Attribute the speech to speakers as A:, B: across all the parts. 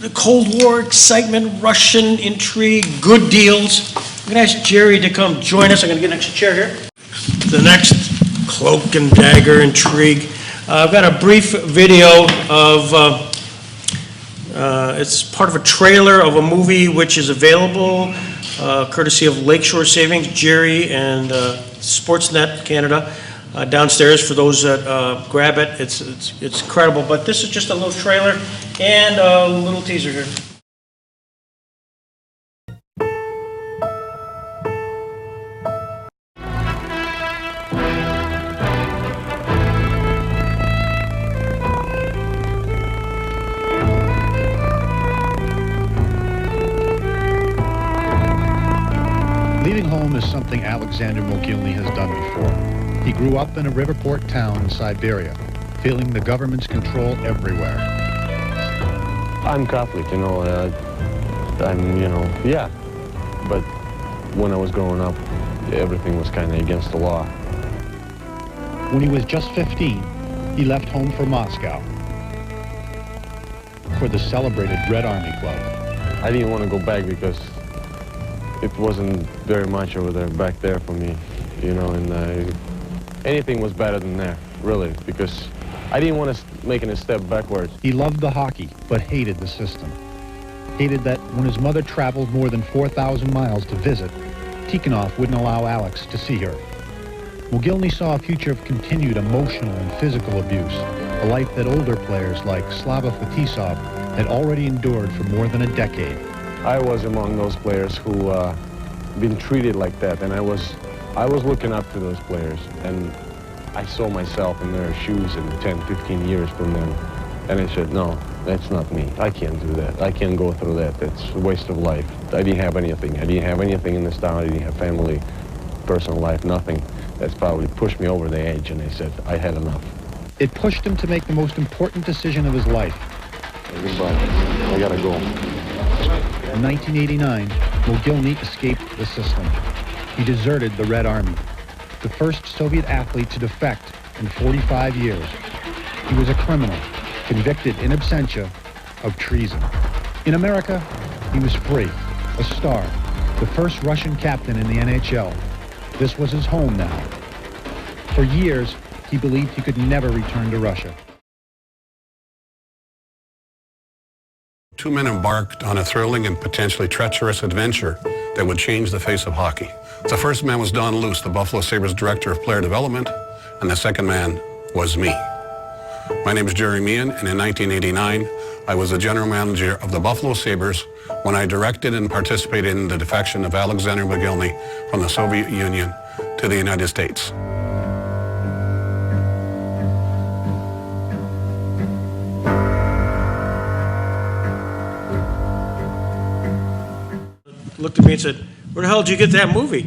A: the Cold War excitement, Russian intrigue, good deals. I'm going to ask Gerry to come join us. I'm going to get an extra chair here. The next cloak and dagger intrigue. I've got a brief video of, it's part of a trailer of a movie which is available courtesy of Lakeshore Savings, Gerry, and Sportsnet Canada downstairs for those that grab it. It's incredible, but this is just a little trailer and a little teaser here.
B: Leaving home is something Alexander Mogilny has done before. He grew up in a riverport town in Siberia, feeling the government's control everywhere.
C: I'm Catholic, yeah. But when I was growing up, everything was kind of against the law.
B: When he was just 15, he left home for Moscow for the celebrated Red Army Club.
C: I didn't want to go back because it wasn't very much over there back there for me, and anything was better than there, really, because I didn't want to make a step backwards.
B: He loved the hockey, but hated the system. Hated that when his mother traveled more than 4,000 miles to visit, Tikhonov wouldn't allow Alex to see her. Mogilny saw a future of continued emotional and physical abuse, a life that older players like Slava Fetisov had already endured for more than a decade.
C: I was among those players who been treated like that, and I was looking up to those players, and I saw myself in their shoes in 10, 15 years from them, and I said, no, that's not me. I can't do that. I can't go through that. That's a waste of life. I didn't have anything. I didn't have anything in this town. I didn't have family, personal life, nothing. That's probably pushed me over the edge, and I said, I had enough.
B: It pushed him to make the most important decision of his life.
C: Goodbye. I gotta go.
B: In 1989, Mogilny escaped the system. He deserted the Red Army, the first Soviet athlete to defect in 45 years. He was a criminal, convicted in absentia of treason. In America, he was free, a star, the first Russian captain in the NHL. This was his home now. For years, he believed he could never return to Russia.
D: Two men embarked on a thrilling and potentially treacherous adventure that would change the face of hockey. The first man was Don Luce, the Buffalo Sabres Director of Player Development, and the second man was me. My name is Gerry Meehan, and in 1989, I was the general manager of the Buffalo Sabres when I directed and participated in the defection of Alexander Mogilny from the Soviet Union to the United States.
A: Looked at me and said, where the hell did you get that movie?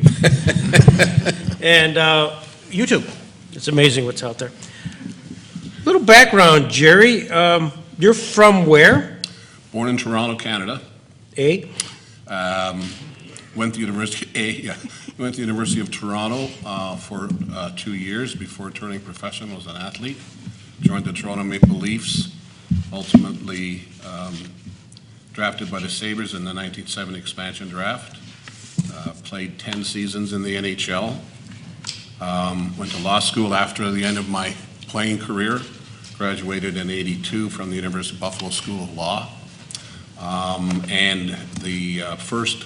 A: And YouTube. It's amazing what's out there. Little background, Gerry. You're from where?
E: Born in Toronto, Canada. Went to the University of Toronto for 2 years before turning professional as an athlete. Joined the Toronto Maple Leafs, ultimately drafted by the Sabres in the 1970 expansion draft. Played 10 seasons in the NHL. Went to law school after the end of my playing career. Graduated in '82 from the University of Buffalo School of Law. And the first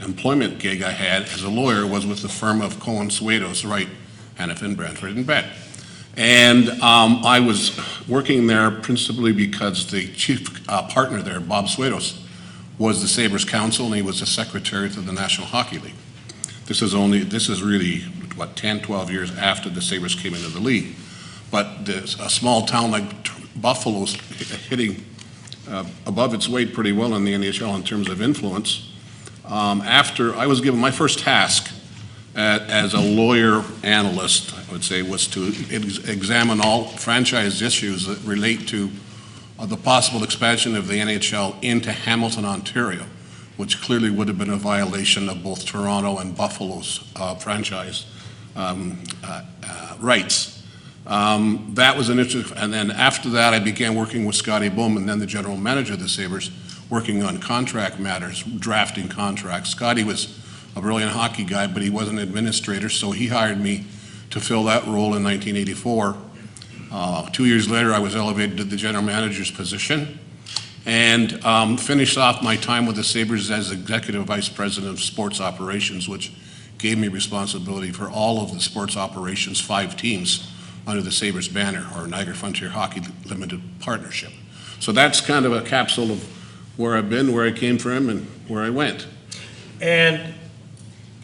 E: employment gig I had as a lawyer was with the firm of Cohen Swados, Wright, Hannafin, Brantford, and Brett. And I was working there principally because the chief partner there, Bob Swados, was the Sabres counsel, and he was the secretary to the National Hockey League. This is really, what, 10, 12 years after the Sabres came into the league. But a small town like Buffalo's hitting above its weight pretty well in the NHL in terms of influence. After I was given my first task as a lawyer analyst, I would say, was to examine all franchise issues that relate to the possible expansion of the NHL into Hamilton, Ontario, which clearly would have been a violation of both Toronto and Buffalo's franchise rights. That was an interesting, and then after that, I began working with Scotty Bowman, then the general manager of the Sabres, working on contract matters, drafting contracts. Scotty was a brilliant hockey guy, but he was an administrator, so he hired me to fill that role in 1984. 2 years later, I was elevated to the general manager's position and finished off my time with the Sabres as executive vice president of sports operations, which gave me responsibility for all of the sports operations, 5 teams under the Sabres banner, or Niagara Frontier Hockey Limited Partnership. So that's kind of a capsule of where I've been, where I came from, and where I went.
A: And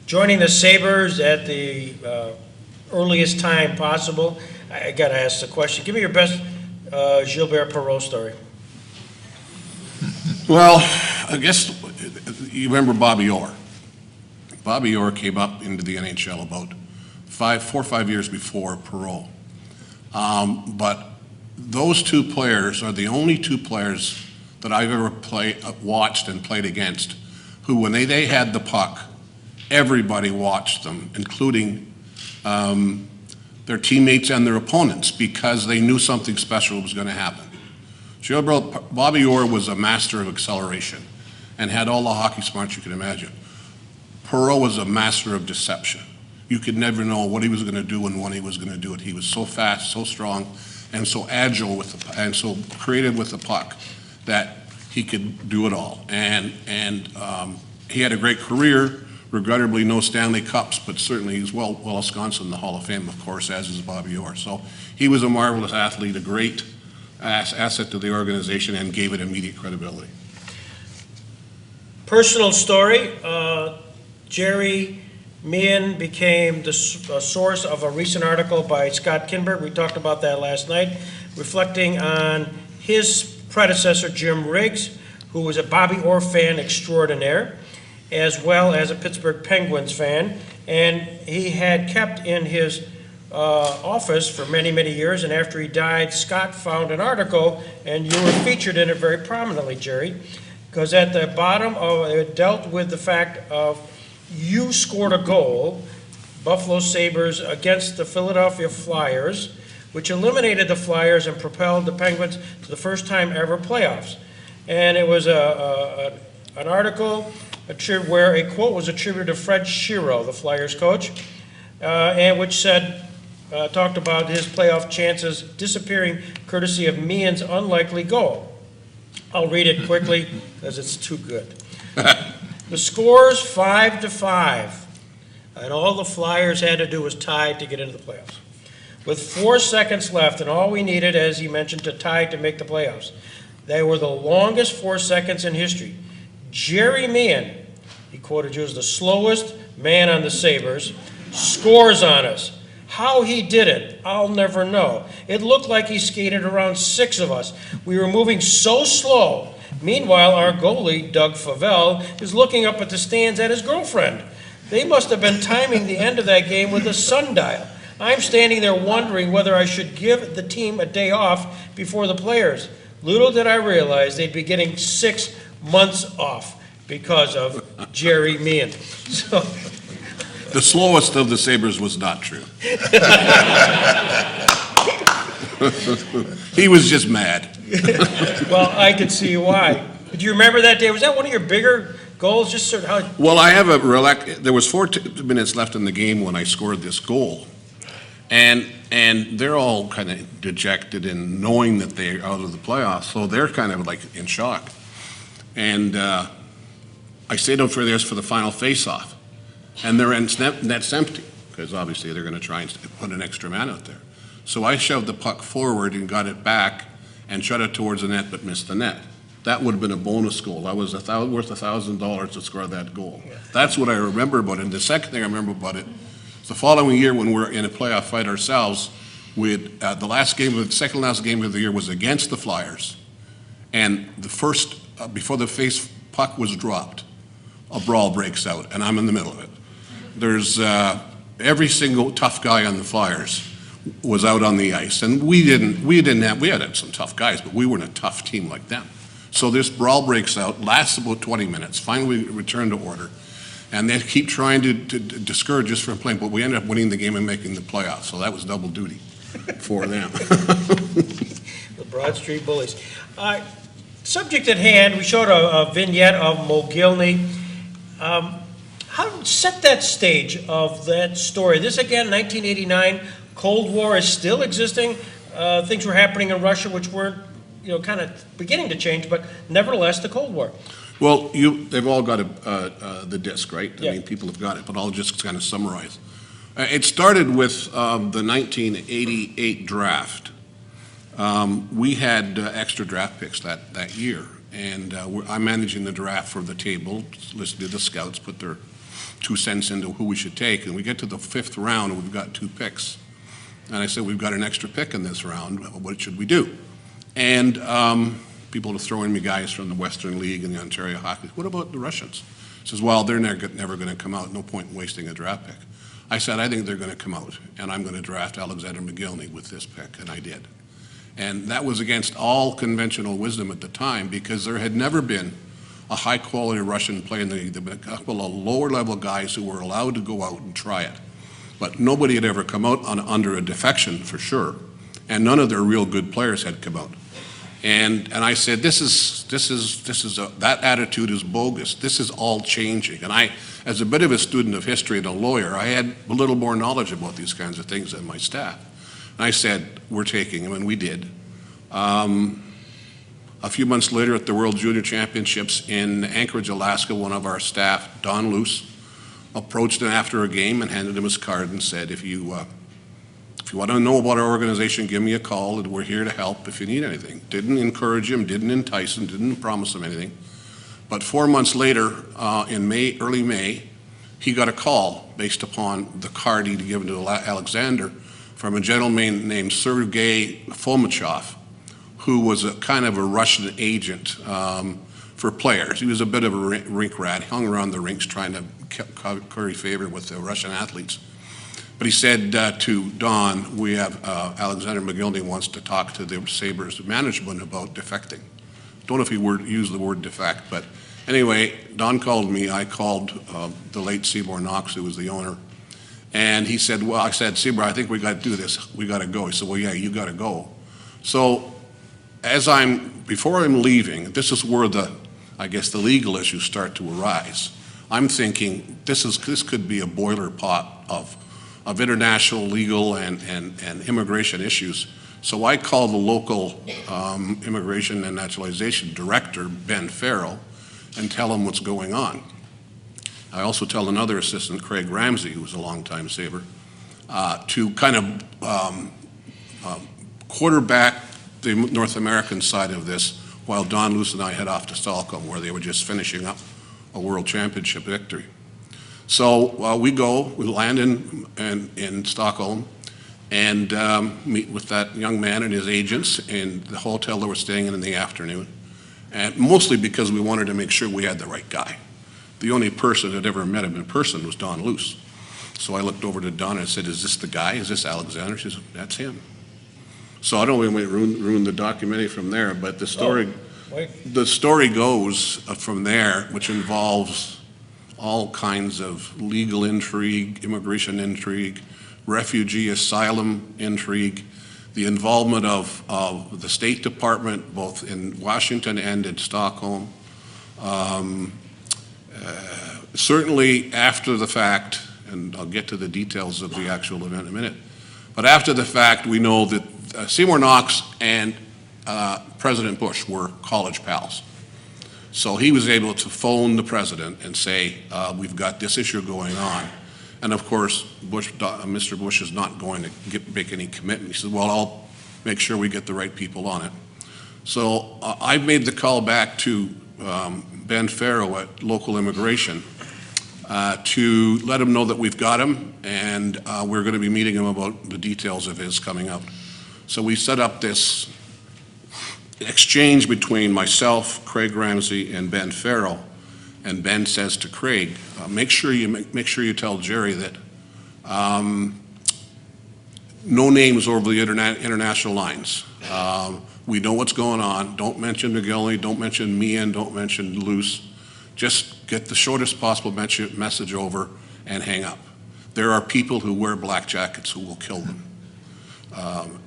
A: joining the Sabres at the earliest time possible, I got to ask the question. Give me your best Gilbert Perreault story.
E: Well, I guess you remember Bobby Orr. Bobby Orr came up into the NHL about 4 or 5 years before Perreault. But those 2 players are the only 2 players that I've ever watched and played against who, when they had the puck, everybody watched them, including their teammates and their opponents, because they knew something special was going to happen. Bobby Orr was a master of acceleration and had all the hockey smarts you could imagine. Perreault was a master of deception. You could never know what he was going to do and when he was going to do it. He was so fast, so strong, and so agile and so creative with the puck that he could do it all. And he had a great career. Regrettably, no Stanley Cups, but certainly he's well ensconced in the Hall of Fame, of course, as is Bobby Orr. So he was a marvelous athlete, a great asset to the organization, and gave it immediate credibility.
A: Personal story, Gerry Meehan became the source of a recent article by Scott Kinberg. We talked about that last night, reflecting on his predecessor, Jim Riggs, who was a Bobby Orr fan extraordinaire, as well as a Pittsburgh Penguins fan. And he had kept in his office for many, many years, and after he died, Scott found an article, and you were featured in it very prominently, Gerry, because at the bottom of it dealt with the fact of you scored a goal, Buffalo Sabres, against the Philadelphia Flyers, which eliminated the Flyers and propelled the Penguins to the first time ever playoffs. And it was an article where a quote was attributed to Fred Shiro, the Flyers coach, and which said, talked about his playoff chances disappearing courtesy of Meehan's unlikely goal. I'll read it quickly because it's too good. The score's 5-5, and all the Flyers had to do was tie to get into the playoffs. With 4 seconds left, and all we needed, as he mentioned, to tie to make the playoffs. They were the longest 4 seconds in history. Gerry Meehan, he quoted you as the slowest man on the Sabres, scores on us. How he did it, I'll never know. It looked like he skated around 6 of us. We were moving so slow. Meanwhile, our goalie, Doug Favell, is looking up at the stands at his girlfriend. They must have been timing the end of that game with a sundial. I'm standing there wondering whether I should give the team a day off before the players. Little did I realize they'd be getting 6 months off because of Gerry Meehan. So,
E: The slowest of the Sabres was not true. He was just mad.
A: well, I could see why. Do you remember that day? Was that one of your bigger goals? Just sort of how?
E: Well, I have there was 4 minutes left in the game when I scored this goal. And they're all kind of dejected in knowing that they're out of the playoffs, so they're kind of like in shock. And I stayed out for theirs for the final face-off. And their net's empty, because obviously they're going to try and put an extra man out there. So I shoved the puck forward and got it back and shot it towards the net, but missed the net. That would have been a bonus goal. That was worth $1,000 to score that goal. Yeah. That's what I remember about it. And the second thing I remember about it, the following year when we're in a playoff fight ourselves, with the second last game of the year was against the Flyers, and the first before the face puck was dropped, a brawl breaks out, and I'm in the middle of it. There's every single tough guy on the Flyers was out on the ice, and we had some tough guys, but we weren't a tough team like them. So this brawl breaks out, lasts about 20 minutes. Finally, we return to order. And they keep trying to discourage us from playing, but we ended up winning the game and making the playoffs, so that was double duty. for them.
A: The Broad Street Bullies. Subject at hand, we showed a vignette of Mogilny. How set that stage of that story? This again, 1989, Cold War is still existing. Things were happening in Russia which weren't, kind of beginning to change, but nevertheless, the Cold War.
E: Well, they've all got the disc, right?
A: Yeah.
E: I mean, people have got it, but I'll just kind of summarize. It started with the 1988 draft. We had extra draft picks that year, and I'm managing the draft for the table, listening to the scouts put their 2 cents into who we should take, and we get to the 5th round, and we've got 2 picks. And I said, we've got an extra pick in this round, what should we do? And people are throwing me guys from the Western League and the Ontario Hockey. What about the Russians? He says, well, they're never going to come out, no point in wasting a draft pick. I said, I think they're going to come out, and I'm going to draft Alexander Mogilny with this pick, and I did. And that was against all conventional wisdom at the time, because there had never been a high-quality Russian player in the league. There had been a couple of lower-level guys who were allowed to go out and try it. But nobody had ever come out under a defection, for sure, and none of their real good players had come out. And I said, that attitude is bogus. This is all changing. And I, as a bit of a student of history and a lawyer, I had a little more knowledge about these kinds of things than my staff. And I said, we're taking him, and we did. A few months later at the World Junior Championships in Anchorage, Alaska, one of our staff, Don Luce, approached him after a game and handed him his card and said, if you want to know about our organization, give me a call, and we're here to help if you need anything. Didn't encourage him, didn't entice him, didn't promise him anything. But 4 months later, in early May, he got a call based upon the card he'd given to Alexander from a gentleman named Sergei Fomichov, who was a kind of a Russian agent for players. He was a bit of a rink rat. He hung around the rinks trying to curry favor with the Russian athletes. But he said to Don, we have Alexander Mogilny wants to talk to the Sabres management about defecting. Don't know if he used the word defect, but anyway, Don called me. I called the late Seymour Knox, who was the owner. And he said, well, I said, Seymour, I think we got to do this. We got to go. He said, well, yeah, you got to go. So before I'm leaving, this is where the legal issues start to arise. I'm thinking this could be a boiler pot of international legal and immigration issues. So I call the local immigration and naturalization director, Ben Farrell, and tell him what's going on. I also tell another assistant, Craig Ramsey, who was a longtime Sabre, to kind of quarterback the North American side of this while Don Luce and I head off to Stockholm, where they were just finishing up a World Championship victory. So we land in Stockholm and meet with that young man and his agents in the hotel that we're staying in the afternoon, and mostly because we wanted to make sure we had the right guy. The only person that had ever met him in person was Don Luce. So I looked over to Don and said, is this the guy? Is this Alexander? She said, that's him. So I don't want to ruin the documentary from there, but the story goes from there, which involves all kinds of legal intrigue, immigration intrigue, refugee asylum intrigue, the involvement of the State Department, both in Washington and in Stockholm. Certainly after the fact, and I'll get to the details of the actual event in a minute, but after the fact, we know that Seymour Knox and President Bush were college pals. So he was able to phone the president and say, we've got this issue going on. And of course, Mr. Bush is not going to make any commitment. He said, well, I'll make sure we get the right people on it. So I made the call back to Ben Farrow at local immigration to let him know that we've got him, and we're going to be meeting him about the details of his coming out. So we set up this exchange between myself, Craig Ramsey, and Ben Farrell, and Ben says to Craig, make sure you tell Gerry that no names over the international lines. We know what's going on. Don't mention Mogilny, don't mention Meehan, don't mention Luce. Just get the shortest possible message over and hang up. There are people who wear black jackets who will kill them.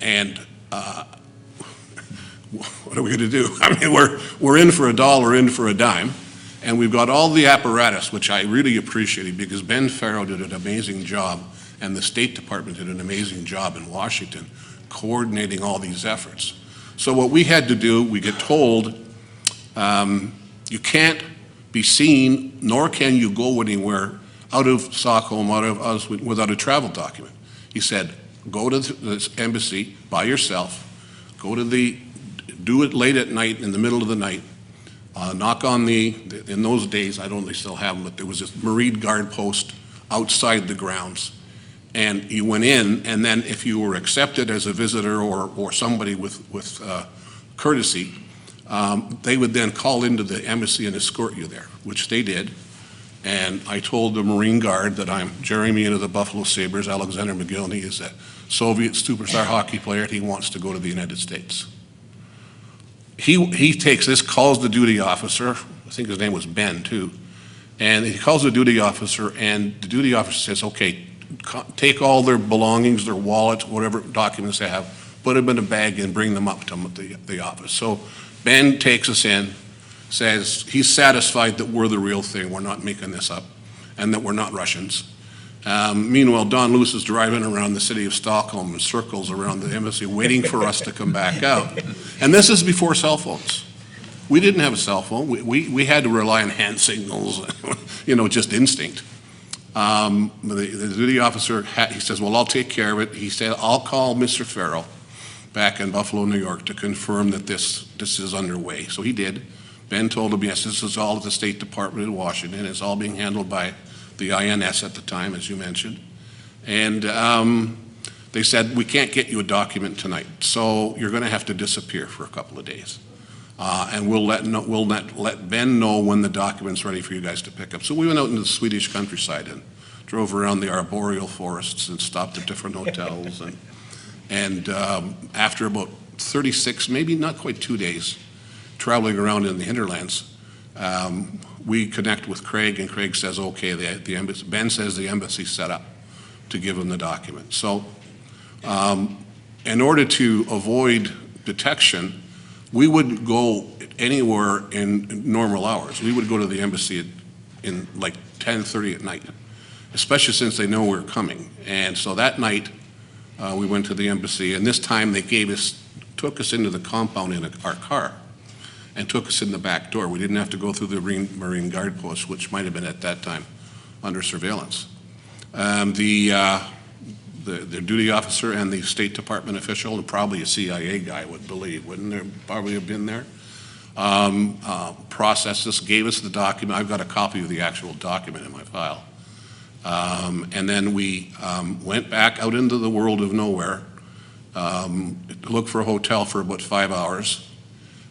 E: And what are we going to do? I mean, we're in for a dollar, in for a dime, and we've got all the apparatus, which I really appreciated because Ben Farrow did an amazing job, and the State Department did an amazing job in Washington coordinating all these efforts. So what we had to do, we get told, you can't be seen, nor can you go anywhere out of Stockholm, out of us, without a travel document. He said, go to the embassy by yourself, do it late at night, in the middle of the night, knock on in those days, I don't know if they still have them, but there was this Marine Guard post outside the grounds. And you went in, and then if you were accepted as a visitor or somebody with courtesy, they would then call into the embassy and escort you there, which they did. And I told the Marine Guard that I'm Gerry Meehan of the Buffalo Sabres. Alexander Mogilny is a Soviet superstar hockey player, and he wants to go to the United States. He takes this, calls the duty officer, I think his name was Ben too, and he calls the duty officer, and the duty officer says, okay, take all their belongings, their wallets, whatever documents they have, put them in a bag and bring them up to the office. So Ben takes us in, says he's satisfied that we're the real thing, we're not making this up, and that we're not Russians. Meanwhile, Don Lewis is driving around the city of Stockholm in circles around the embassy waiting for us to come back out. And this is before cell phones. We didn't have a cell phone. We had to rely on hand signals, just instinct. The duty officer, he says, well, I'll take care of it. He said, I'll call Mr. Farrell back in Buffalo, New York to confirm that this is underway. So he did. Ben told him, yes, this is all at the State Department in Washington. It's all being handled by the INS at the time, as you mentioned. And they said, we can't get you a document tonight, so you're going to have to disappear for a couple of days. And we'll let Ben know when the document's ready for you guys to pick up. So we went out into the Swedish countryside and drove around the arboreal forests and stopped at different hotels. And after about 36, maybe not quite 2 days, traveling around in the hinterlands, we connect with Craig, and Craig says, okay, the embassy, Ben says the embassy's set up to give him the document. So in order to avoid detection, we wouldn't go anywhere in normal hours. We would go to the embassy in like 10:30 at night, especially since they know we're coming. And so that night, we went to the embassy, and this time they took us into the compound in our car and took us in the back door. We didn't have to go through the Marine Guard post, which might have been at that time under surveillance. The duty officer and the State Department official, and probably a CIA guy would believe, wouldn't there probably have been there, processed this, gave us the document. I've got a copy of the actual document in my file. And then we went back out into the world of nowhere, looked for a hotel for about 5 hours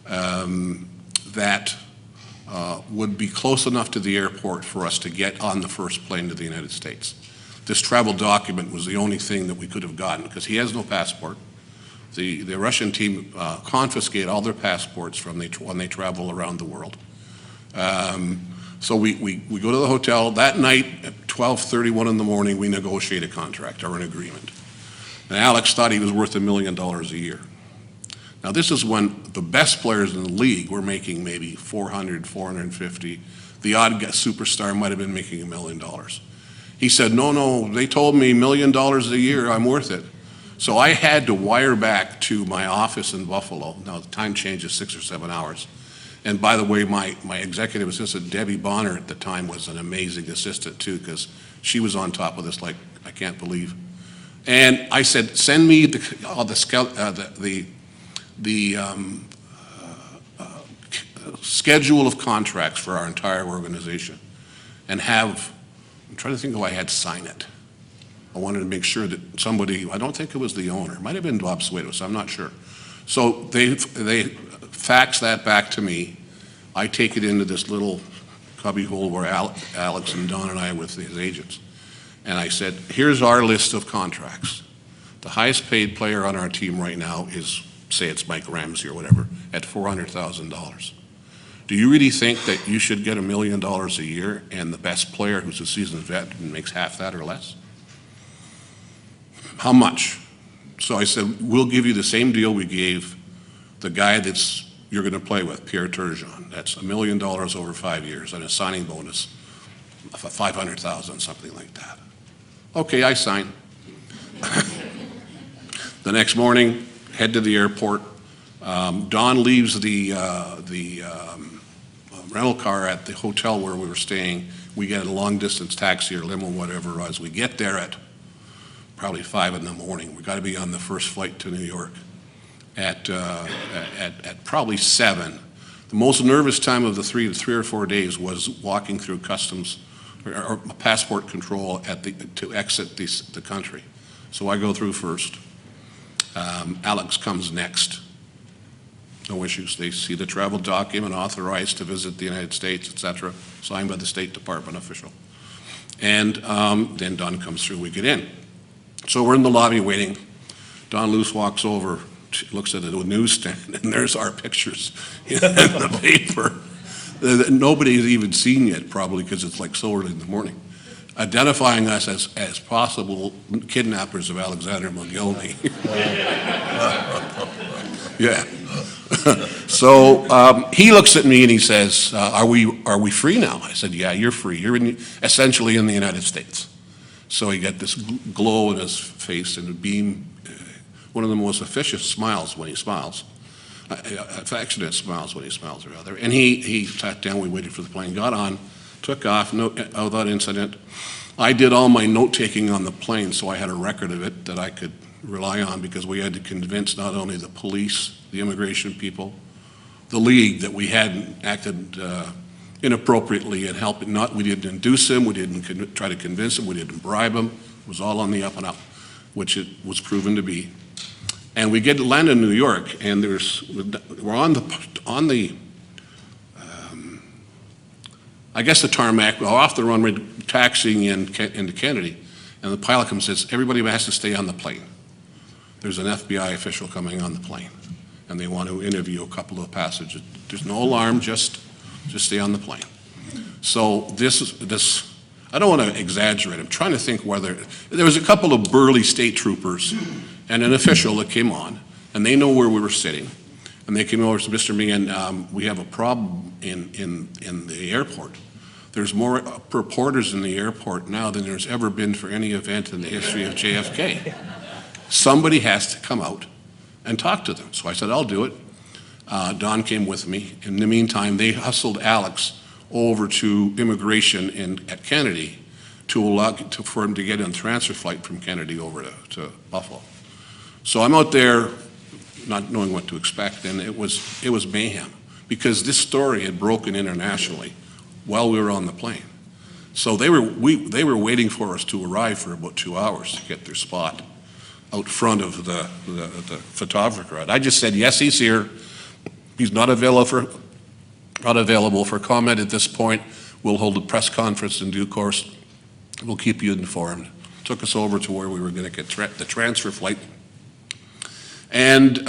E: that would be close enough to the airport for us to get on the first plane to the United States. This travel document was the only thing that we could have gotten because he has no passport. The Russian team confiscate all their passports when they travel around the world. So we go to the hotel. That night at 12:31 in the morning, we negotiate a contract or an agreement. And Alex thought he was worth $1 million a year. Now this is when the best players in the league were making maybe 400, 450. The odd superstar might have been making $1 million. He said, no, they told me $1 million a year, I'm worth it. So I had to wire back to my office in Buffalo. Now the time change is 6 or 7 hours. And by the way, my executive assistant, Debbie Bonner at the time, was an amazing assistant too, because she was on top of this like I can't believe. And I said, send me the schedule of contracts for our entire organization and I'm trying to think who I had sign it. I wanted to make sure that somebody, I don't think it was the owner, it might have been Bob Swados, I'm not sure. So they fax that back to me. I take it into this little cubby hole where Alex and Don and I are with his agents. And I said, here's our list of contracts. The highest paid player on our team right now is, say it's Mike Ramsey or whatever, at $400,000. Do you really think that you should get $1 million a year and the best player who's a seasoned vet makes half that or less? How much? So I said, we'll give you the same deal we gave the guy you're going to play with, Pierre Turgeon. That's $1 million over 5 years and a signing bonus of $500,000, something like that. Okay, I sign. The next morning, head to the airport. Don leaves the rental car at the hotel where we were staying. We get a long-distance taxi or limo, whatever it was. We get there at probably 5 in the morning. We got to be on the first flight to New York at probably 7. The most nervous time of the three or 4 days was walking through customs or passport control to exit the country. So I go through first. Alex comes next. No issues. They see the travel document, authorized to visit the United States, etc., signed by the State Department official. And then Don comes through, we get in. So we're in the lobby waiting. Don Luce walks over, looks at the newsstand, and there's our pictures in the paper that nobody's even seen yet, probably because it's like so early in the morning, identifying us as possible kidnappers of Alexander Mogilny. Yeah. So he looks at me and he says, are we free now? I said, yeah, you're free. You're essentially in the United States. So he got this glow in his face and a beam, one of the most officious smiles when he smiles, affectionate smiles when he smiles, rather. And he sat down, we waited for the plane, got on, took off without incident. I did all my note-taking on the plane, so I had a record of it that I could rely on, because we had to convince not only the police, the immigration people, the league, that we hadn't acted inappropriately and helped. We didn't induce him, we didn't try to convince him, we didn't bribe him. It was all on the up and up, which it was proven to be. And we get to land in New York, and we're on the I guess the tarmac, off the runway, taxiing into Kennedy, and the pilot comes and says, everybody has to stay on the plane. There's an FBI official coming on the plane, and they want to interview a couple of passengers. There's no alarm, just stay on the plane. So this, I don't want to exaggerate. I'm trying to think whether, there was a couple of burly state troopers and an official that came on, and they know where we were sitting. And they came over to Mr. Meehan, we have a problem in the airport. There's more reporters in the airport now than there's ever been for any event in the history of JFK. Somebody has to come out and talk to them. So I said, I'll do it. Don came with me. In the meantime, they hustled Alex over to immigration at Kennedy for him to get on a transfer flight from Kennedy over to Buffalo. So I'm out there not knowing what to expect, and it was mayhem, because this story had broken internationally while we were on the plane. So they were waiting for us to arrive for about 2 hours to get their spot out front of the photographer. I just said, yes, he's here. He's not available for comment at this point. We'll hold a press conference in due course. We'll keep you informed. Took us over to where we were going to get the transfer flight, and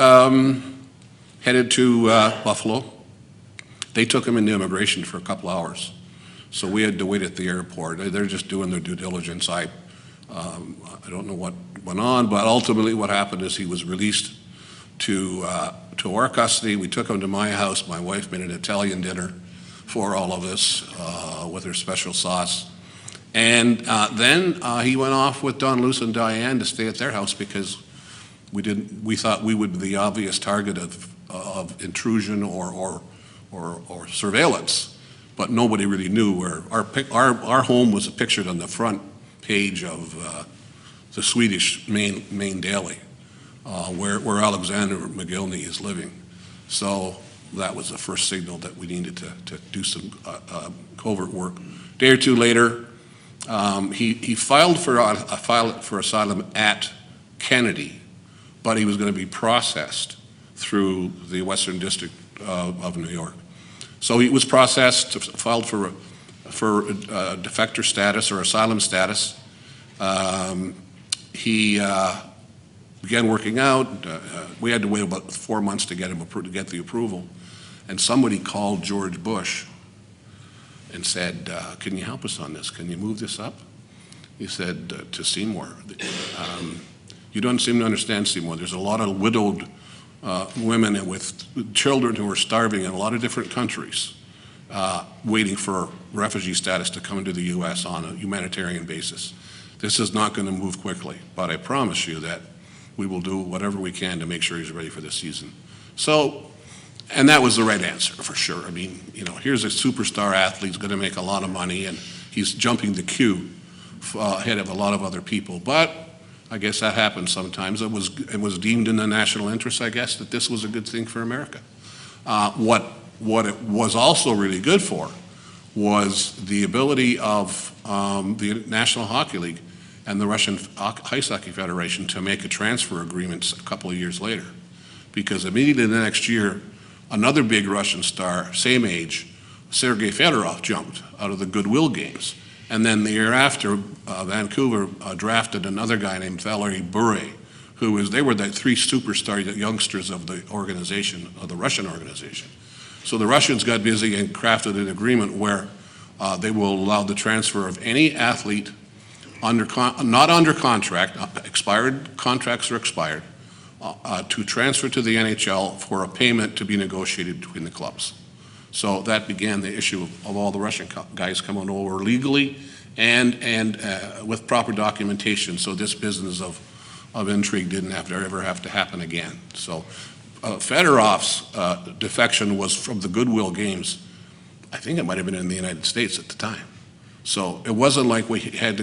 E: headed to Buffalo. They took him into immigration for a couple hours, so we had to wait at the airport. They're just doing their due diligence. I don't know what went on, but ultimately what happened is he was released to our custody. We took him to my house. My wife made an Italian dinner for all of us with her special sauce. And then he went off with Don Luce and Diane to stay at their house, because we thought we would be the obvious target of intrusion or surveillance, but nobody really knew where. Our home was pictured on the front page of the Swedish main daily, where Alexander Mogilny is living. So that was the first signal that we needed to do some covert work. A day or two later, he filed for asylum at Kennedy, but he was going to be processed through the Western District of New York. So he was processed, filed for defector status or asylum status. He began working out. We had to wait about 4 months to get the approval. And somebody called George Bush and said, can you help us on this? Can you move this up? He said to Seymour, You don't seem to understand, Seymour. There's a lot of widowed women with children who are starving in a lot of different countries, waiting for refugee status to come into the U.S. on a humanitarian basis. This is not going to move quickly, but I promise you that we will do whatever we can to make sure he's ready for this season. So, and that was the right answer, for sure. I mean, you know, here's a superstar athlete who's going to make a lot of money, and he's jumping the queue ahead of a lot of other people. But I guess that happens sometimes. It was deemed in the national interest, I guess, that this was a good thing for America. What it was also really good for was the ability of the National Hockey League and the Russian Ice Hockey Federation to make a transfer agreement a couple of years later. Because immediately the next year, another big Russian star, same age, Sergei Fedorov, jumped out of the Goodwill Games. And then the year after, Vancouver drafted another guy named Valery Bure, they were the three superstar youngsters of the organization, of the Russian organization. So the Russians got busy and crafted an agreement where they will allow the transfer of any athlete not under contract, expired contracts are expired, to transfer to the NHL for a payment to be negotiated between the clubs. So that began the issue of all the Russian guys coming over legally and with proper documentation, so this business of intrigue didn't ever have to happen again. So Fedorov's defection was from the Goodwill Games. I think it might have been in the United States at the time. So it wasn't like he had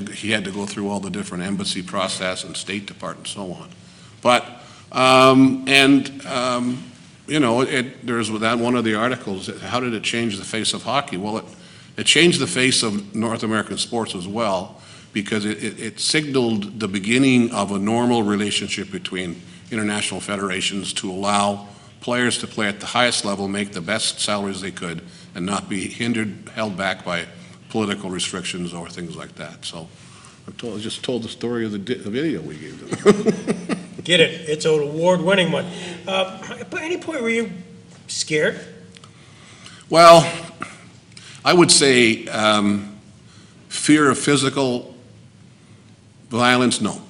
E: to go through all the different embassy process and State Department and so on. But, you know, there's that one of the articles, how did it change the face of hockey? Well, it changed the face of North American sports as well, because it signaled the beginning of a normal relationship between international federations to allow players to play at the highest level, make the best salaries they could, and not be held back by political restrictions or things like that. So I just told the story of the video we gave them.
A: Get it. It's an award-winning one. At any point, were you scared?
E: Well, I would say fear of physical violence, no.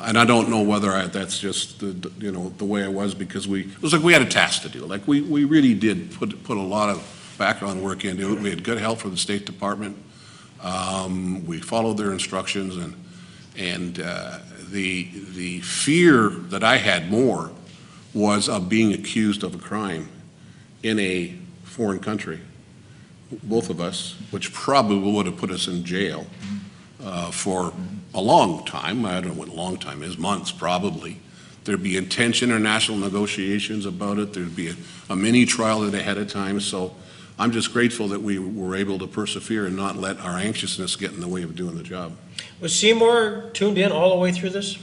E: And I don't know whether that's just the way I was, because it was like we had a task to do. Like we really did put a lot of background work into it. We had good help from the State Department. We followed their instructions, and the fear that I had more was of being accused of a crime in a foreign country, both of us, which probably would have put us in jail for a long time. I don't know what a long time is, months probably. There'd be intense international negotiations about it. There'd be a mini trial ahead of time. So I'm just grateful that we were able to persevere and not let our anxiousness get in the way of doing the job.
A: Was Seymour tuned in all the way through this?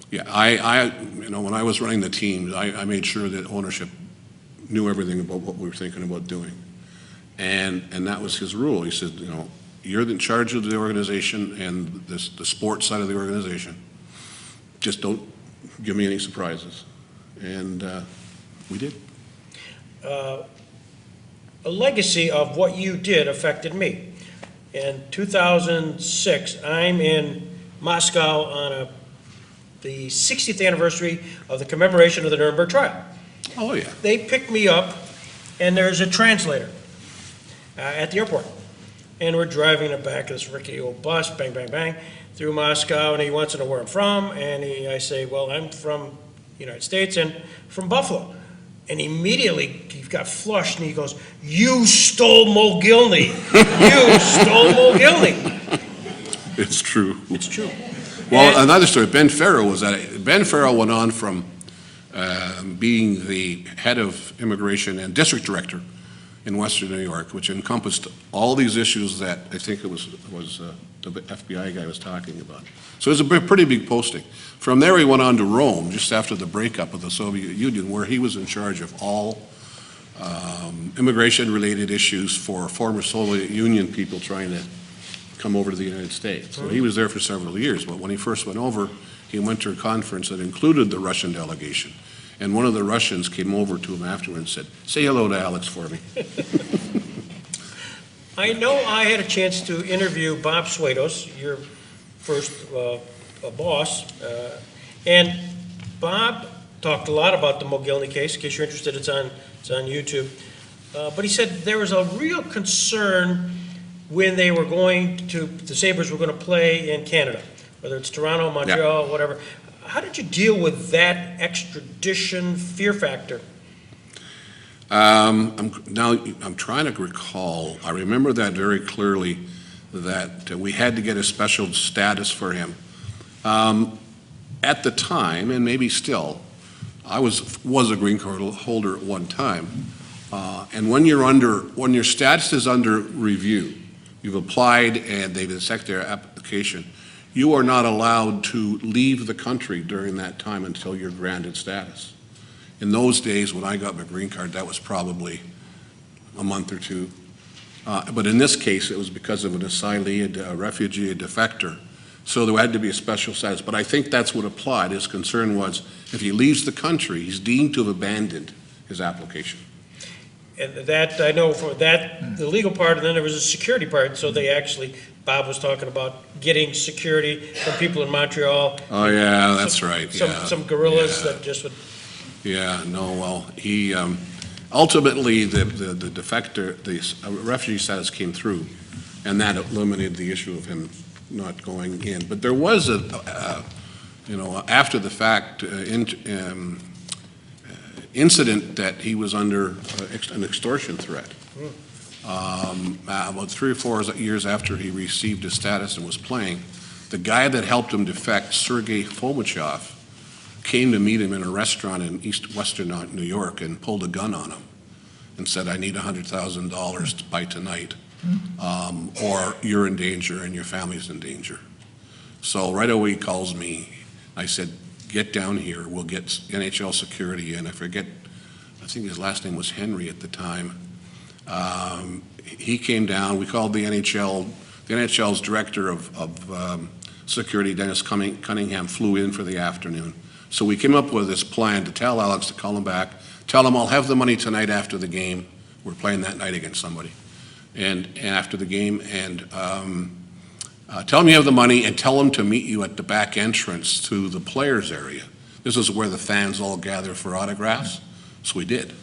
E: Yeah, when I was running the team, I made sure that ownership knew everything about what we were thinking about doing. And that was his rule. He said, you're in charge of the organization and the sports side of the organization. Just don't give me any surprises. And we did.
A: A legacy of what you did affected me. In 2006, I'm in Moscow on the 60th anniversary of the commemoration of the Nuremberg trial.
E: Oh, yeah.
A: They picked me up, and there's a translator at the airport. And we're driving in the back of this rickety old bus, bang, bang, bang, through Moscow, and he wants to know where I'm from, and I say, well, I'm from the United States and from Buffalo. And immediately he got flushed, and he goes, you stole Mogilny. You stole Mogilny.
E: It's true.
A: It's true.
E: Well, another story, Ben Farrell went on from being the head of immigration and district director in Western New York, which encompassed all these issues that I think it was the FBI guy was talking about. So it was a pretty big posting. From there, he went on to Rome, just after the breakup of the Soviet Union, where he was in charge of all immigration-related issues for former Soviet Union people trying to come over to the United States. So he was there for several years, but when he first went over, he went to a conference that included the Russian delegation. And one of the Russians came over to him afterwards and said, say hello to Alex for me.
A: I know I had a chance to interview Bob Swados, your first boss. And Bob talked a lot about the Mogilny case. In case you're interested, it's on YouTube. But he said there was a real concern when they were the Sabres were going to play in Canada, whether it's Toronto, Montreal, whatever. How did you deal with that extradition fear factor?
E: I'm trying to recall. I remember that very clearly, that we had to get a special status for him. At the time, and maybe still, I was a green card holder at one time. And when your status is under review, you've applied and they've accepted their application, you are not allowed to leave the country during that time until you're granted status. In those days, when I got my green card, that was probably a month or two. But in this case, it was because of an asylee, a refugee, a defector. So there had to be a special status. But I think that's what applied. His concern was if he leaves the country, he's deemed to have abandoned his application.
A: And that, I know for that, the legal part, and then there was a security part. So they actually, Bob was talking about getting security from people in Montreal.
E: Oh, yeah, that's right.
A: Some guerrillas that just would.
E: Yeah, no, well, he, ultimately, the defector, the refugee status came through, and that eliminated the issue of him not going in. But there was after the fact, incident that he was under an extortion threat. About 3 or 4 years after he received his status and was playing, the guy that helped him defect, Sergei Fomichov, came to meet him in a restaurant in western New York and pulled a gun on him and said, "I need $100,000 by tonight, or you're in danger and your family's in danger." So right away he calls me. I said, "Get down here. We'll get NHL security." And I think his last name was Henry at the time. He came down. We called the NHL. The NHL's director of security, Dennis Cunningham, flew in for the afternoon. So we came up with this plan to tell Alex to call him back, tell him I'll have the money tonight after the game. We're playing that night against somebody. And after the game, and tell him you have the money and tell him to meet you at the back entrance to the players area. This is where the fans all gather for autographs. So we did.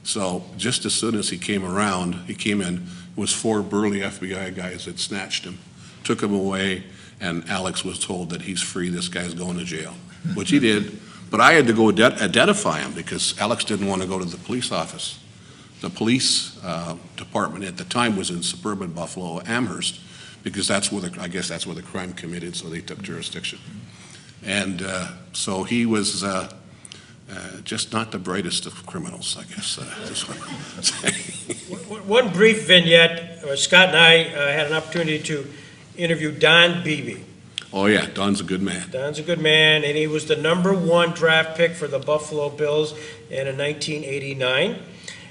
E: So just as soon as he came around, he came in, was 4 burly FBI guys that snatched him, took him away, and Alex was told that he's free, this guy's going to jail, which he did. But I had to go identify him because Alex didn't want to go to the police office. The police department at the time was in suburban Buffalo, Amherst, because I guess that's where the crime committed, so they took jurisdiction. And so he was just not the brightest of criminals, I guess.
A: One brief vignette, Scott and I had an opportunity to interview Don Beebe.
E: Oh, yeah, Don's a good man.
A: Don's a good man, and he was the #1 draft pick for the Buffalo Bills in 1989.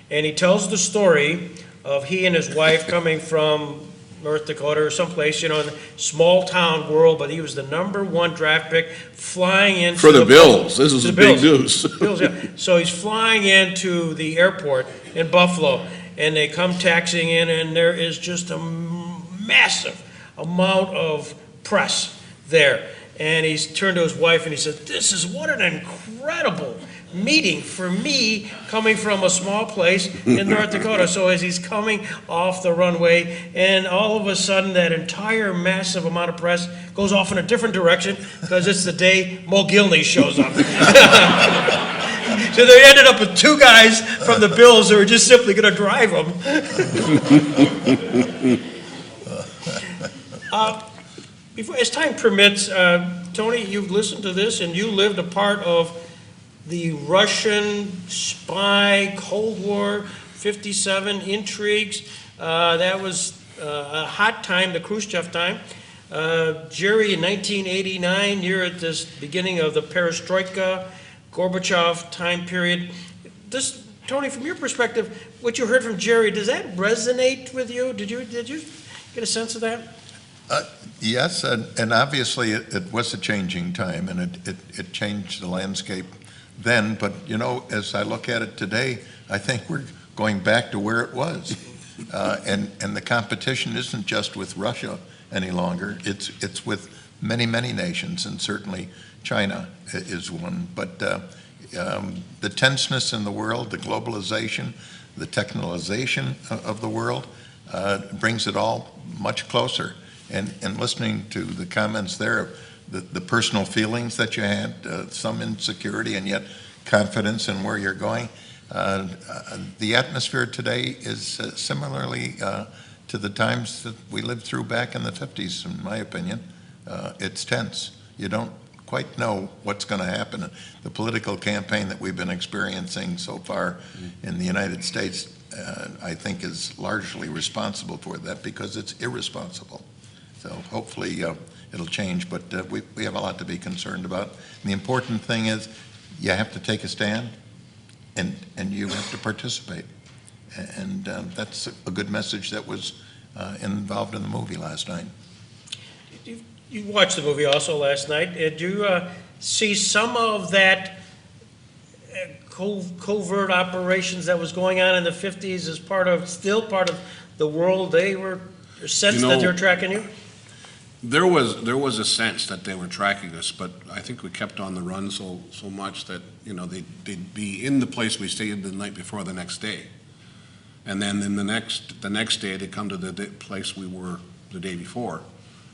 A: And he tells the story of he and his wife coming from North Dakota or someplace, in the small town world, but he was the #1 draft pick flying in
E: for the Bills. This is big news.
A: Bills, yeah. So he's flying into the airport in Buffalo, and they come taxiing in, and there is just a massive amount of press there. And he's turned to his wife and he said, what an incredible meeting for me coming from a small place in North Dakota. So as he's coming off the runway, and all of a sudden that entire massive amount of press goes off in a different direction because it's the day Mogilny shows up. So they ended up with 2 guys from the Bills who were just simply going to drive him. As time permits, Tony, you've listened to this and you lived a part of the Russian spy, Cold War, 57 intrigues. That was a hot time, the Khrushchev time. Gerry, in 1989, you're at this beginning of the Perestroika, Gorbachev time period. Tony, from your perspective, what you heard from Gerry, does that resonate with you? Did you get a sense of that?
F: Yes, and obviously it was a changing time, and it changed the landscape then. But, as I look at it today, I think we're going back to where it was. And the competition isn't just with Russia any longer. It's with many, many nations, and certainly China is one. But the tenseness in the world, the globalization, the technologization of the world brings it all much closer. And listening to the comments there, the personal feelings that you had, some insecurity and yet confidence in where you're going, the atmosphere today is similarly to the times that we lived through back in the 50s, in my opinion. It's tense. You don't quite know what's going to happen. The political campaign that we've been experiencing so far in the United States, I think, is largely responsible for that because it's irresponsible. So hopefully it'll change, but we have a lot to be concerned about. And the important thing is you have to take a stand and you have to participate. And that's a good message that was involved in the movie last night.
A: You watched the movie also last night. Did you see some of that covert operations that was going on in the 50s as still part of the world they were sensed that they're tracking you?
E: There was a sense that they were tracking us, but I think we kept on the run so much that, they'd be in the place we stayed the night before the next day. And then the next day they'd come to the place we were the day before.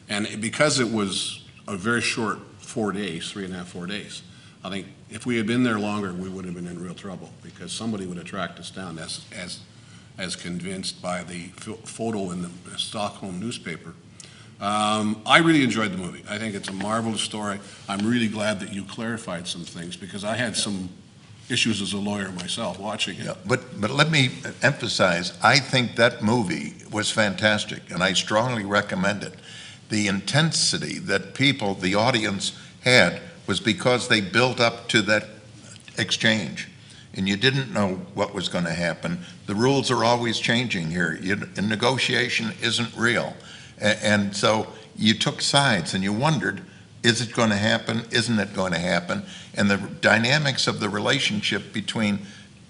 E: And because it was a very short 4 days, 3.5, 4 days, I think if we had been there longer, we would have been in real trouble because somebody would have tracked us down as convinced by the photo in the Stockholm newspaper. I really enjoyed the movie. I think it's a marvelous story. I'm really glad that you clarified some things because I had some issues as a lawyer myself watching it.
F: Yeah, but let me emphasize, I think that movie was fantastic and I strongly recommend it. The intensity that the audience had was because they built up to that exchange and you didn't know what was going to happen. The rules are always changing here. And negotiation isn't real. And so you took sides and you wondered, is it going to happen? Isn't it going to happen? And the dynamics of the relationship between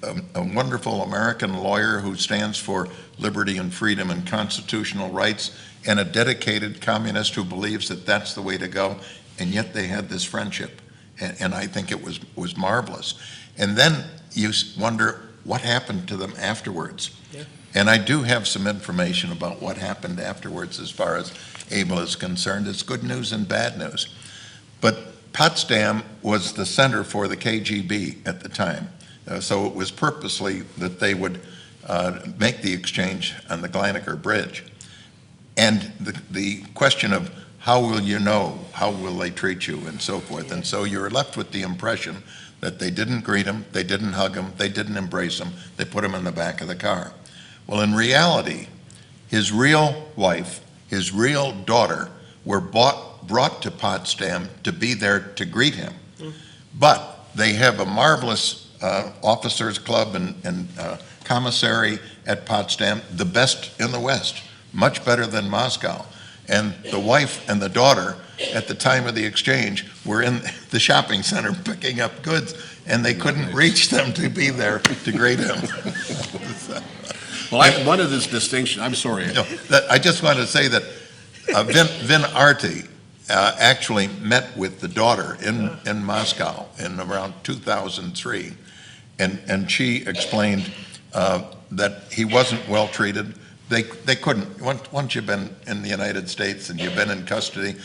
F: a wonderful American lawyer who stands for liberty and freedom and constitutional rights and a dedicated communist who believes that that's the way to go, and yet they had this friendship. And I think it was marvelous. And then you wonder what happened to them afterwards. Yeah. And I do have some information about what happened afterwards as far as Abel is concerned. It's good news and bad news. But Potsdam was the center for the KGB at the time. So it was purposely that they would make the exchange on the Gleinicker Bridge. And the question of how will you know, how will they treat you, and so forth. And so you're left with the impression that they didn't greet him, they didn't hug him, they didn't embrace him, they put him in the back of the car. Well, in reality, his real wife, his real daughter were brought to Potsdam to be there to greet him. But they have a marvelous officers club and commissary at Potsdam, the best in the West, much better than Moscow. And the wife and the daughter at the time of the exchange were in the shopping center picking up goods, and they couldn't reach them to be there to greet him.
E: Well, one of this distinction, I'm sorry.
F: I just want to say that Vin Arti actually met with the daughter in Moscow in around 2003, and she explained that he wasn't well treated. They couldn't, once you've been in the United States and you've been in custody,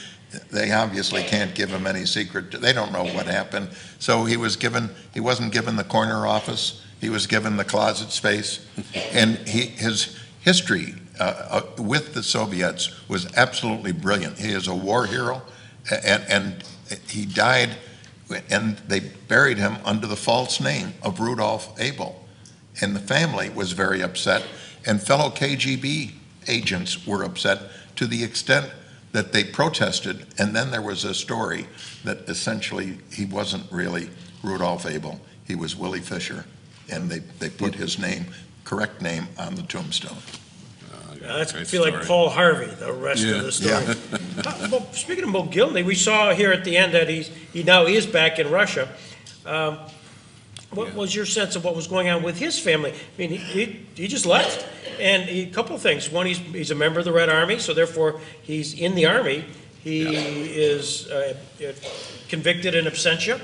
F: they obviously can't give him any secret. They don't know what happened. So he wasn't given the corner office. He was given the closet space. And his history with the Soviets was absolutely brilliant. He is a war hero, and he died, and they buried him under the false name of Rudolf Abel. And the family was very upset, and fellow KGB agents were upset to the extent that they protested, and then there was a story that essentially he wasn't really Rudolf Abel, he was Willie Fisher, and they put his name, correct name, on the tombstone.
A: I feel like Paul Harvey, the rest of the story. Yeah. Well, speaking of Mogilny, we saw here at the end that he now is back in Russia. What was your sense of what was going on with his family? I mean, he just left, and a couple of things. One, he's a member of the Red Army, so therefore he's in the Army. He is convicted in absentia.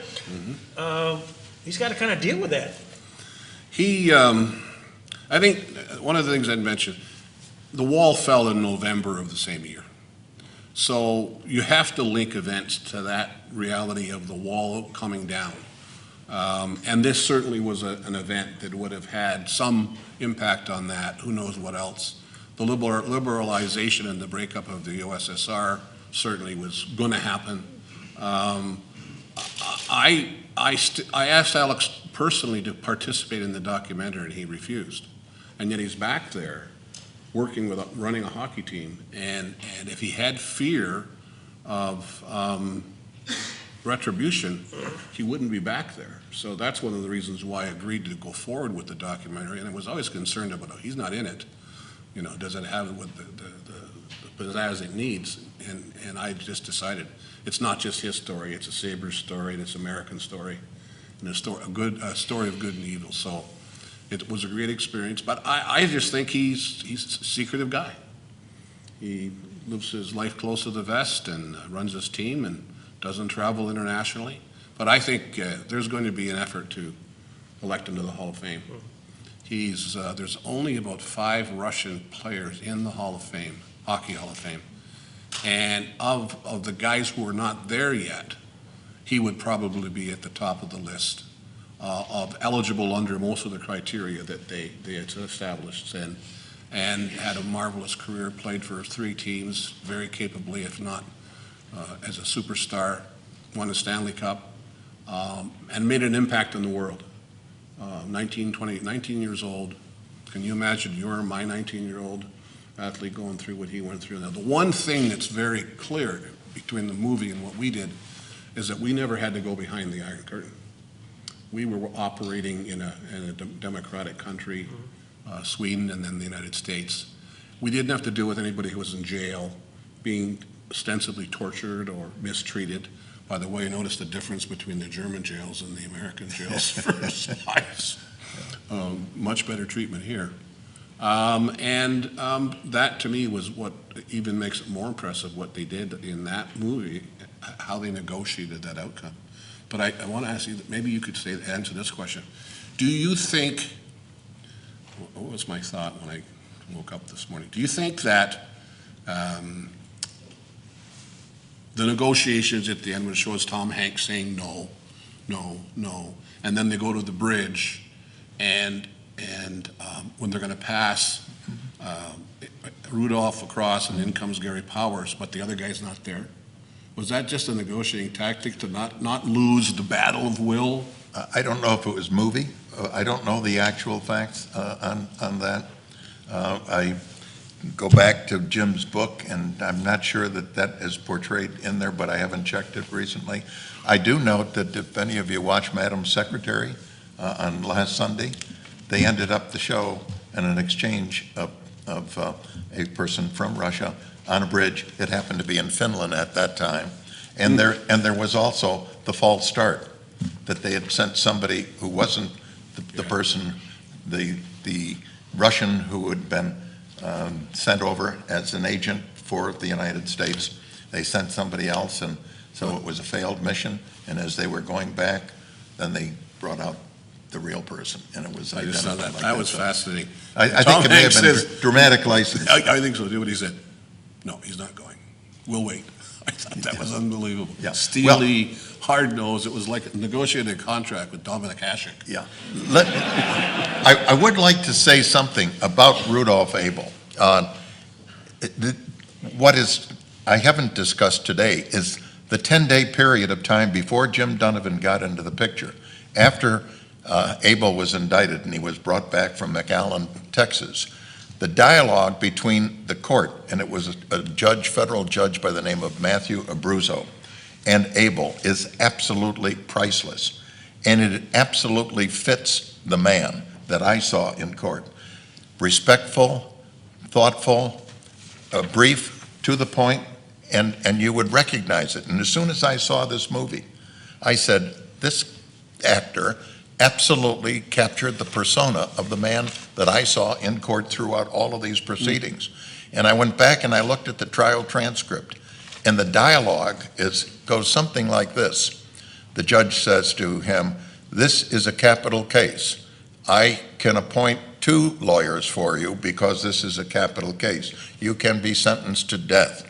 A: He's got to kind of deal with that.
E: I think one of the things I'd mention, the wall fell in November of the same year. So you have to link events to that reality of the wall coming down. And this certainly was an event that would have had some impact on that. Who knows what else? The liberalization and the breakup of the USSR certainly was going to happen. I asked Alex personally to participate in the documentary, and he refused. And yet he's back there working with, running a hockey team. And if he had fear of retribution, he wouldn't be back there. So that's one of the reasons why I agreed to go forward with the documentary. And I was always concerned about, he's not in it. You know, does it have what the pizzazz it needs? And I just decided it's not just his story, it's a Sabres story, and it's an American story, and a story of good and evil. So it was a great experience, but I just think he's a secretive guy. He lives his life close to the vest and runs his team and doesn't travel internationally. But I think there's going to be an effort to elect him to the Hall of Fame. There's only about 5 Russian players in the Hall of Fame, Hockey Hall of Fame. And of the guys who are not there yet, he would probably be at the top of the list of eligible under most of the criteria that they had established, and had a marvelous career, played for 3 teams very capably, if not as a superstar, won a Stanley Cup, and made an impact on the world. 19 years old. Can you imagine you're my 19-year-old athlete going through what he went through? Now, the one thing that's very clear between the movie and what we did is that we never had to go behind the Iron Curtain. We were operating in a democratic country, Sweden and then the United States. We didn't have to deal with anybody who was in jail, being ostensibly tortured or mistreated. By the way, notice the difference between the German jails and the American jails for spies. Much better treatment here. That to me was what even makes it more impressive what they did in that movie, how they negotiated that outcome. But I want to ask you, maybe you could answer this question. Do you think, what was my thought when I woke up this morning? Do you think that the negotiations at the end, which shows Tom Hanks saying no, no, no, and then they go to the bridge, and when they're going to pass Rudolph across, and in comes Gary Powers, but the other guy's not there. Was that just a negotiating tactic to not lose the battle of will?
F: I don't know if it was movie. I don't know the actual facts on that. I go back to Jim's book, and I'm not sure that is portrayed in there, but I haven't checked it recently. I do note that if any of you watched Madam's Secretary on last Sunday, they ended up the show in an exchange of a person from Russia on a bridge. It happened to be in Finland at that time. And there was also the false start, that they had sent somebody who wasn't the person, the Russian who had been sent over as an agent for the United States. They sent somebody else, and so it was a failed mission. And as they were going back, then they brought out the real person, and it was
E: I just saw that.
F: Like
E: that was fascinating.
F: I think it may have been dramatic license.
E: I think so. Do what he said. No, he's not going. We'll wait. I thought that was unbelievable.
F: Yeah.
E: Steely, hard-nosed. It was like negotiating a contract with Dominic Hasek.
F: Yeah. I would like to say something about Rudolph Abel. What I haven't discussed today is the 10-day period of time before Jim Donovan got into the picture. After Abel was indicted and he was brought back from McAllen, Texas, the dialogue between the court, and it was a federal judge by the name of Matthew Abruzzo, and Abel is absolutely priceless. And it absolutely fits the man that I saw in court. Respectful, thoughtful, brief, to the point, and you would recognize it. And as soon as I saw this movie, I said, this actor absolutely captured the persona of the man that I saw in court throughout all of these proceedings. And I went back and I looked at the trial transcript, And the dialogue goes something like this. The judge says to him, "This is a capital case. I can appoint 2 lawyers for you because this is a capital case. You can be sentenced to death.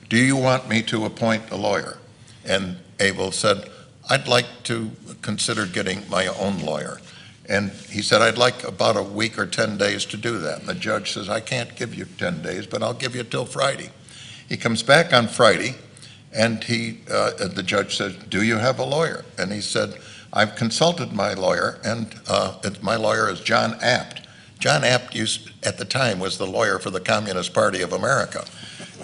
F: Do you want me to appoint a lawyer?" And Abel said, "I'd like to consider getting my own lawyer." And he said, "I'd like about a week or 10 days to do that." And the judge says, "I can't give you 10 days, but I'll give you till Friday." He comes back on Friday, and the judge says, "Do you have a lawyer?" And he said, "I've consulted my lawyer, and my lawyer is John Apt." John Apt at the time was the lawyer for the Communist Party of America,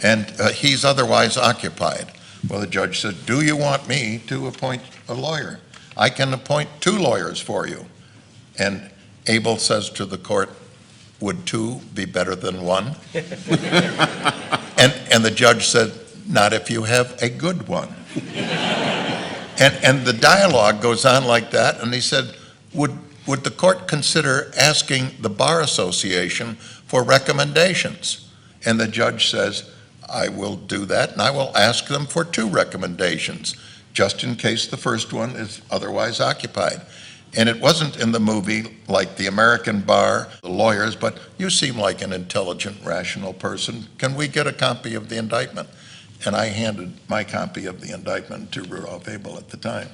F: and he's otherwise occupied. Well, the judge said, "Do you want me to appoint a lawyer? I can appoint 2 lawyers for you." And Abel says to the court, "Would 2 be better than 1? And the judge said, "Not if you have a good one." And the dialogue goes on like that, and he said, would the court consider asking the Bar Association for recommendations? And the judge says, "I will do that, and I will ask them for 2 recommendations, just in case the first one is otherwise occupied." And it wasn't in the movie like the American Bar, the lawyers, but you seem like an intelligent, rational person. Can we get a copy of the indictment? And I handed my copy of the indictment to Rudolph Abel at the time.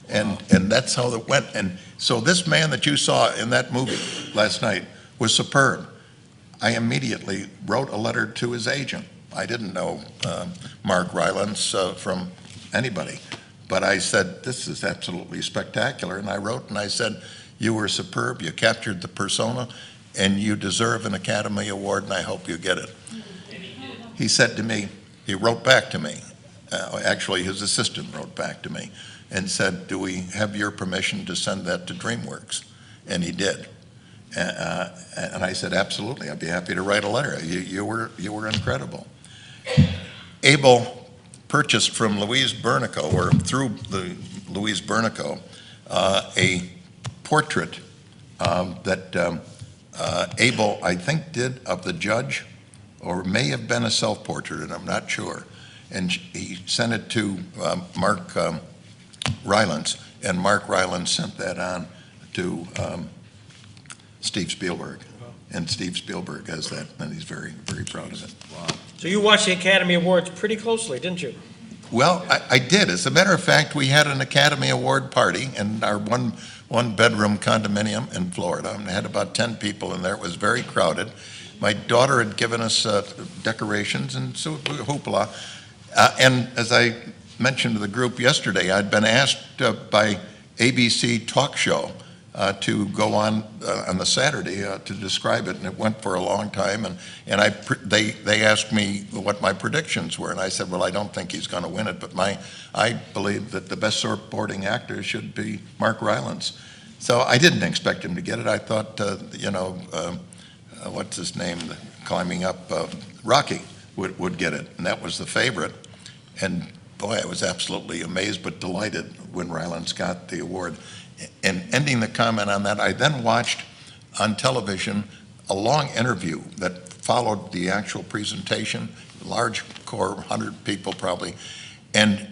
F: And that's how it went. And so this man that you saw in that movie last night was superb. I immediately wrote a letter to his agent. I didn't know Mark Rylance from anybody. But I said, "This is absolutely spectacular." And I wrote and I said, "You were superb, you captured the persona, and you deserve an Academy Award, and I hope you get it." He said to me, he wrote back to me, actually his assistant wrote back to me, and said, "Do we have your permission to send that to DreamWorks?" And he did. And I said, "Absolutely, I'd be happy to write a letter. You were incredible." Abel purchased from Louise Bernico, or through Louise Bernico, a portrait that Abel, I think, did of the judge, or may have been a self-portrait, and I'm not sure. And he sent it to Mark Rylance, and Mark Rylance sent that on to Steve Spielberg. And Steve Spielberg has that, and he's very, very proud of it.
E: Wow.
A: So you watched the Academy Awards pretty closely, didn't you?
F: Well, I did. As a matter of fact, we had an Academy Award party in our one-bedroom condominium in Florida, and had about 10 people in there. It was very crowded. My daughter had given us decorations and so hoopla. And as I mentioned to the group yesterday, I'd been asked by ABC Talk Show to go on the Saturday to describe it, and it went for a long time. And they asked me what my predictions were, and I said, "Well, I don't think he's going to win it, but I believe that the best supporting actor should be Mark Rylance." So I didn't expect him to get it. I thought, what's his name, climbing up, Rocky would get it, and that was the favorite. And boy, I was absolutely amazed but delighted when Rylance got the award. And ending the comment on that, I then watched on television a long interview that followed the actual presentation, large core, 100 people probably, and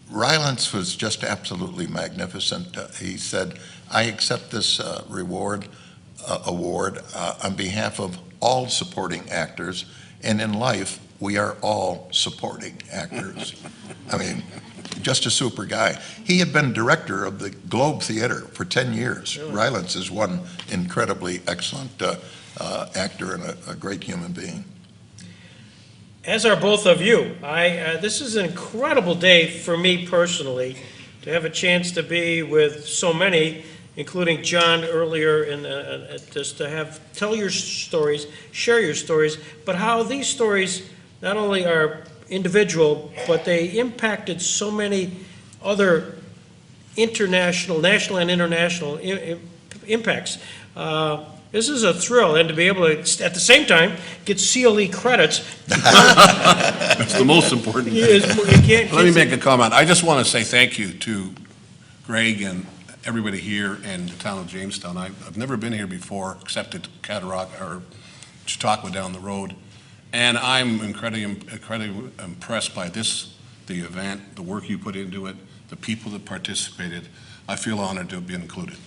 F: Rylance was just absolutely magnificent. He said, "I accept this award on behalf of all supporting actors, and in life, we are all supporting actors." I mean, just a super guy. He had been director of the Globe Theater for 10 years. Really? Rylance is one incredibly excellent actor and a great human being.
A: As are both of you. This is an incredible day for me personally, to have a chance to be with so many, including John earlier, and just to tell your stories, share your stories, but how these stories not only are individual, but they impacted so many other international, national and international impacts. This is a thrill, and to be able to, at the same time, get CLE credits.
E: That's the most important. Let me make a comment. I just want to say thank you to Greg and everybody here in the town of Jamestown. I've never been here before, except at Cataract or Chautauqua down the road. And I'm incredibly impressed by the event, the work you put into it, the people that participated. I feel honored to be included.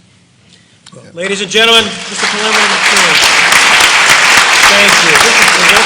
A: Ladies and gentlemen, Mr. Preliminary. Thank you.